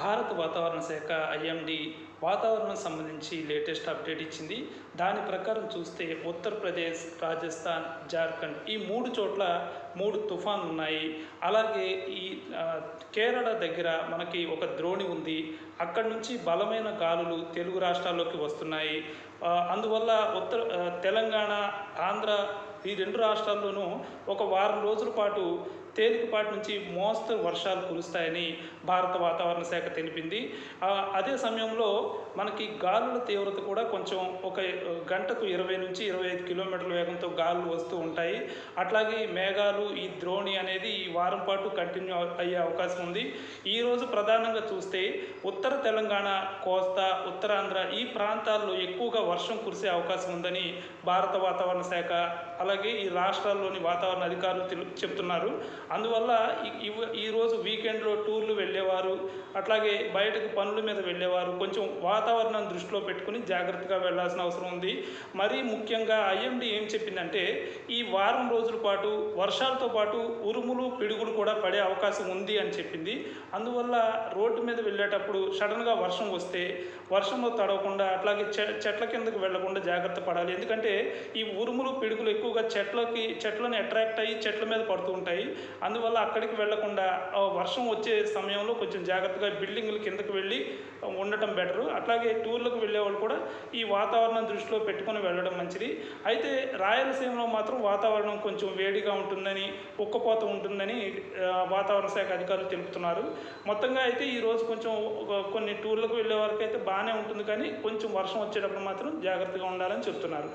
భారత వాతావరణ శాఖ ఐఎండీ వాతావరణం సంబంధించి లేటెస్ట్ అప్డేట్ ఇచ్చింది. దాని ప్రకారం చూస్తే ఉత్తరప్రదేశ్, రాజస్థాన్, జార్ఖండ్ ఈ 3 చోట్ల 3 తుఫాన్లు ఉన్నాయి. అలాగే ఈ కేరళ దగ్గర మనకి ఒక ద్రోణి ఉంది. అక్కడి నుంచి బలమైన గాలులు తెలుగు రాష్ట్రాల్లోకి వస్తున్నాయి. అందువల్ల తెలంగాణ, ఆంధ్ర ఈ 2 రాష్ట్రాల్లోనూ ఒక వారం రోజుల పాటు తేలికపాటి నుంచి మోస్తరు వర్షాలు కురుస్తాయని భారత వాతావరణ శాఖ తెలిపింది. అదే సమయంలో మనకి గాలుల తీవ్రత కూడా కొంచెం ఒక గంటకు 20 నుంచి 25 కిలోమీటర్ల వేగంతో గాలులు వస్తూ ఉంటాయి. అట్లాగే మేఘాలు, ఈ ద్రోణి అనేది ఈ వారం పాటు కంటిన్యూ అయ్యే అవకాశం ఉంది. ఈరోజు ప్రధానంగా చూస్తే ఉత్తర తెలంగాణ, కోస్తా, ఉత్తరాంధ్ర ఈ ప్రాంతాల్లో ఎక్కువగా వర్షం కురిసే అవకాశం ఉందని భారత వాతావరణ శాఖ అలాగే ఈ రాష్ట్రాల్లోని వాతావరణ అధికారులు చెప్తున్నారు. అందువల్ల ఈరోజు వీకెండ్లో టూర్లు వెళ్ళేవారు, అట్లాగే బయటకు పనుల మీద వెళ్ళేవారు కొంచెం వాతావరణం దృష్టిలో పెట్టుకుని జాగ్రత్తగా వెళ్ళాల్సిన అవసరం ఉంది. మరీ ముఖ్యంగా ఐఎండీ ఏం చెప్పిందంటే ఈ వారం రోజుల పాటు వర్షాలతో పాటు ఉరుములు, పిడుగులు కూడా పడే అవకాశం ఉంది అని చెప్పింది. అందువల్ల రోడ్డు మీద వెళ్ళేటప్పుడు సడన్గా వర్షం వస్తే వర్షంలో తడవకుండా అట్లాగే చెట్ల కిందకు వెళ్లకుండా జాగ్రత్త పడాలి. ఎందుకంటే ఈ ఉరుములు, పిడుగులు ఎక్కువగా చెట్లను అట్రాక్ట్ అయ్యి చెట్ల మీద పడుతూ ఉంటాయి. అందువల్ల అక్కడికి వెళ్లకుండా వర్షం వచ్చే సమయంలో కొంచెం జాగ్రత్తగా బిల్డింగుల కిందకు వెళ్ళి ఉండటం బెటరు. అట్లాగే టూర్లకు వెళ్ళేవాళ్ళు కూడా ఈ వాతావరణం దృష్టిలో పెట్టుకొని వెళ్ళడం మంచిది. అయితే రాయలసీమలో మాత్రం వాతావరణం కొంచెం వేడిగా ఉంటుందని, ఉక్కపోత ఉంటుందని వాతావరణ శాఖ అధికారులు తెలుపుతున్నారు. మొత్తంగా అయితే ఈరోజు కొంచెం కొన్ని టూర్లకు వెళ్ళే వరకు అయితే బాగానే ఉంటుంది, కానీ కొంచెం వర్షం వచ్చేటప్పుడు మాత్రం జాగ్రత్తగా ఉండాలని చెప్తున్నారు.